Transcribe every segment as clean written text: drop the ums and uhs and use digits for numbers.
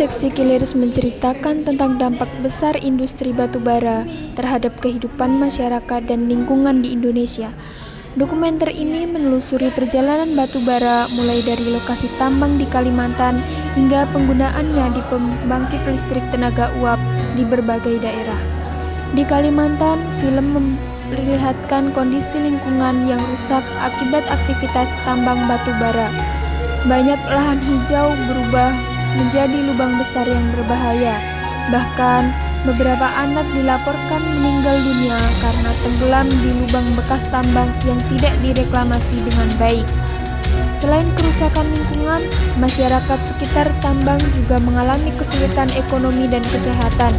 Seksi Killers menceritakan tentang dampak besar industri batubara terhadap kehidupan masyarakat dan lingkungan di Indonesia. Dokumenter ini menelusuri perjalanan batubara mulai dari lokasi tambang di Kalimantan hingga penggunaannya di pembangkit listrik tenaga uap di berbagai daerah. Di Kalimantan, film memperlihatkan kondisi lingkungan yang rusak akibat aktivitas tambang batubara. Banyak lahan hijau berubah menjadi lubang besar yang berbahaya. Bahkan, beberapa anak dilaporkan meninggal dunia karena tenggelam di lubang bekas tambang yang tidak direklamasi dengan baik. Selain kerusakan lingkungan, masyarakat sekitar tambang juga mengalami kesulitan ekonomi dan kesehatan.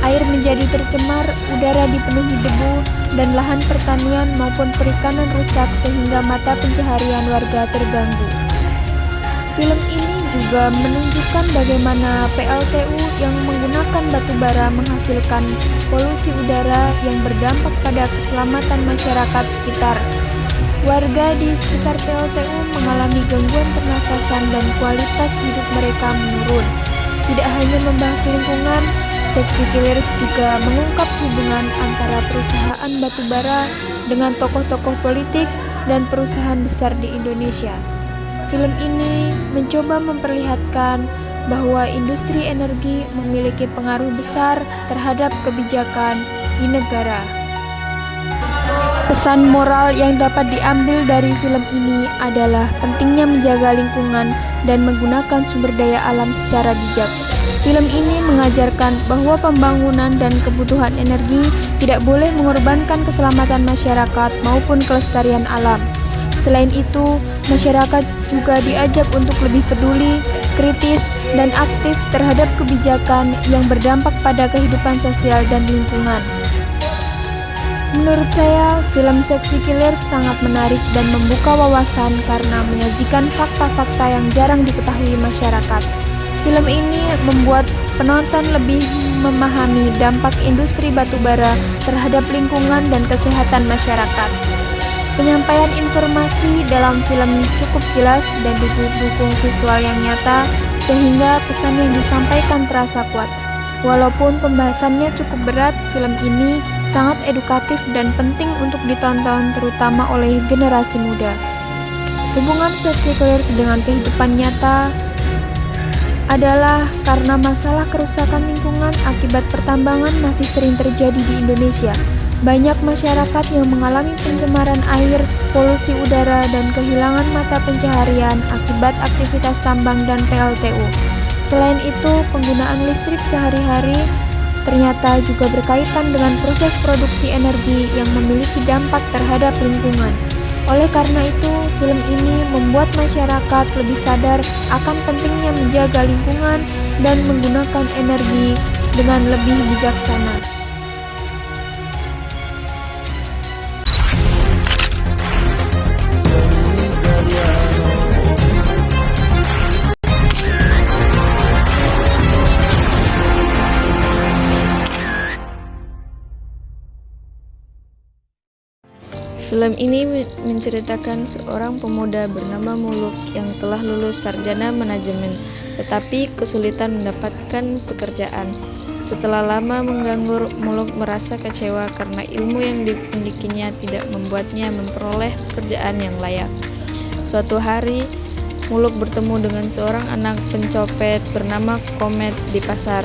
Air menjadi tercemar, udara dipenuhi debu, dan lahan pertanian maupun perikanan rusak sehingga mata pencaharian warga terganggu. Film ini juga menunjukkan bagaimana PLTU yang menggunakan batubara menghasilkan polusi udara yang berdampak pada keselamatan masyarakat sekitar. Warga di sekitar PLTU mengalami gangguan pernafasan dan kualitas hidup mereka menurun. Tidak hanya membahas lingkungan, Seksi Killers juga mengungkap hubungan antara perusahaan batubara dengan tokoh-tokoh politik dan perusahaan besar di Indonesia. Film ini mencoba memperlihatkan bahwa industri energi memiliki pengaruh besar terhadap kebijakan di negara. Pesan moral yang dapat diambil dari film ini adalah pentingnya menjaga lingkungan dan menggunakan sumber daya alam secara bijak. Film ini mengajarkan bahwa pembangunan dan kebutuhan energi tidak boleh mengorbankan keselamatan masyarakat maupun kelestarian alam. Selain itu, masyarakat juga diajak untuk lebih peduli, kritis, dan aktif terhadap kebijakan yang berdampak pada kehidupan sosial dan lingkungan. Menurut saya, film Seksi Killers sangat menarik dan membuka wawasan karena menyajikan fakta-fakta yang jarang diketahui masyarakat. Film ini membuat penonton lebih memahami dampak industri batubara terhadap lingkungan dan kesehatan masyarakat. Penyampaian informasi dalam film cukup jelas dan didukung visual yang nyata, sehingga pesan yang disampaikan terasa kuat. Walaupun pembahasannya cukup berat, film ini sangat edukatif dan penting untuk ditonton terutama oleh generasi muda. Hubungan Seksi Killers dengan kehidupan nyata adalah karena masalah kerusakan lingkungan akibat pertambangan masih sering terjadi di Indonesia. Banyak masyarakat yang mengalami pencemaran air, polusi udara, dan kehilangan mata pencaharian akibat aktivitas tambang dan PLTU. Selain itu, penggunaan listrik sehari-hari ternyata juga berkaitan dengan proses produksi energi yang memiliki dampak terhadap lingkungan. Oleh karena itu, film ini membuat masyarakat lebih sadar akan pentingnya menjaga lingkungan dan menggunakan energi dengan lebih bijaksana. Film ini menceritakan seorang pemuda bernama Muluk yang telah lulus sarjana manajemen, tetapi kesulitan mendapatkan pekerjaan. Setelah lama menganggur, Muluk merasa kecewa karena ilmu yang dimilikinya tidak membuatnya memperoleh pekerjaan yang layak. Suatu hari, Muluk bertemu dengan seorang anak pencopet bernama Komet di pasar.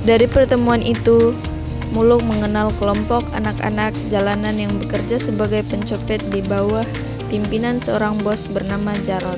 Dari pertemuan itu, Muluk mengenal kelompok anak-anak jalanan yang bekerja sebagai pencopet di bawah pimpinan seorang bos bernama Jarot.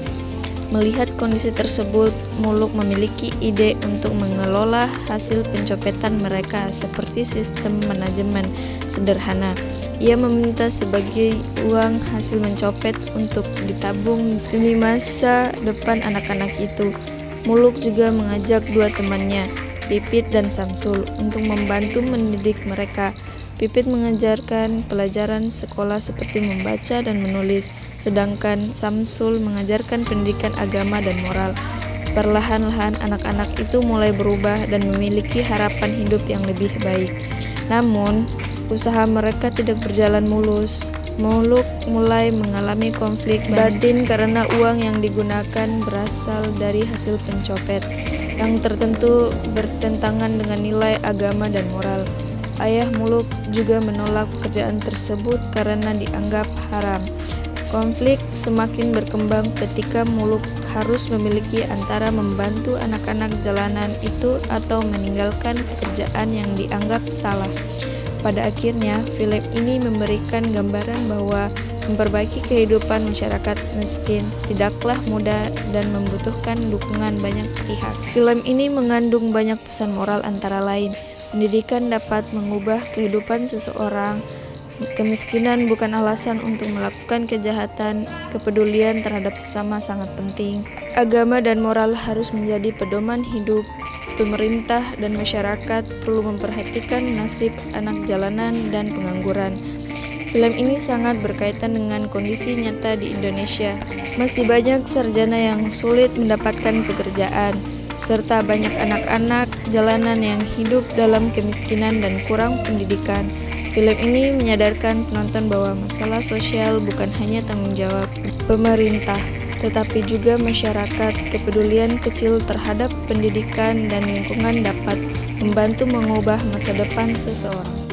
Melihat kondisi tersebut, Muluk memiliki ide untuk mengelola hasil pencopetan mereka seperti sistem manajemen sederhana. Ia meminta sebagai uang hasil mencopet untuk ditabung demi masa depan anak-anak itu. Muluk juga mengajak dua temannya, Pipit dan Samsul, untuk membantu mendidik mereka. Pipit mengajarkan pelajaran sekolah seperti membaca dan menulis, sedangkan Samsul mengajarkan pendidikan agama dan moral. Perlahan-lahan anak-anak itu mulai berubah dan memiliki harapan hidup yang lebih baik. Namun, usaha mereka tidak berjalan mulus. Muluk mulai mengalami konflik batin karena uang yang digunakan berasal dari hasil pencopet yang tertentu bertentangan dengan nilai agama dan moral. Ayah Muluk juga menolak pekerjaan tersebut karena dianggap haram. Konflik semakin berkembang ketika Muluk harus memiliki antara membantu anak-anak jalanan itu atau meninggalkan pekerjaan yang dianggap salah. Pada akhirnya, film ini memberikan gambaran bahwa memperbaiki kehidupan masyarakat miskin tidaklah mudah dan membutuhkan dukungan banyak pihak. Film ini mengandung banyak pesan moral antara lain, pendidikan dapat mengubah kehidupan seseorang, kemiskinan bukan alasan untuk melakukan kejahatan, kepedulian terhadap sesama sangat penting. Agama dan moral harus menjadi pedoman hidup. Pemerintah dan masyarakat perlu memperhatikan nasib anak jalanan dan pengangguran. Film ini sangat berkaitan dengan kondisi nyata di Indonesia. Masih banyak sarjana yang sulit mendapatkan pekerjaan, serta banyak anak-anak jalanan yang hidup dalam kemiskinan dan kurang pendidikan. Film ini menyadarkan penonton bahwa masalah sosial bukan hanya tanggung jawab pemerintah, tetapi juga masyarakat. Kepedulian kecil terhadap pendidikan dan lingkungan dapat membantu mengubah masa depan seseorang.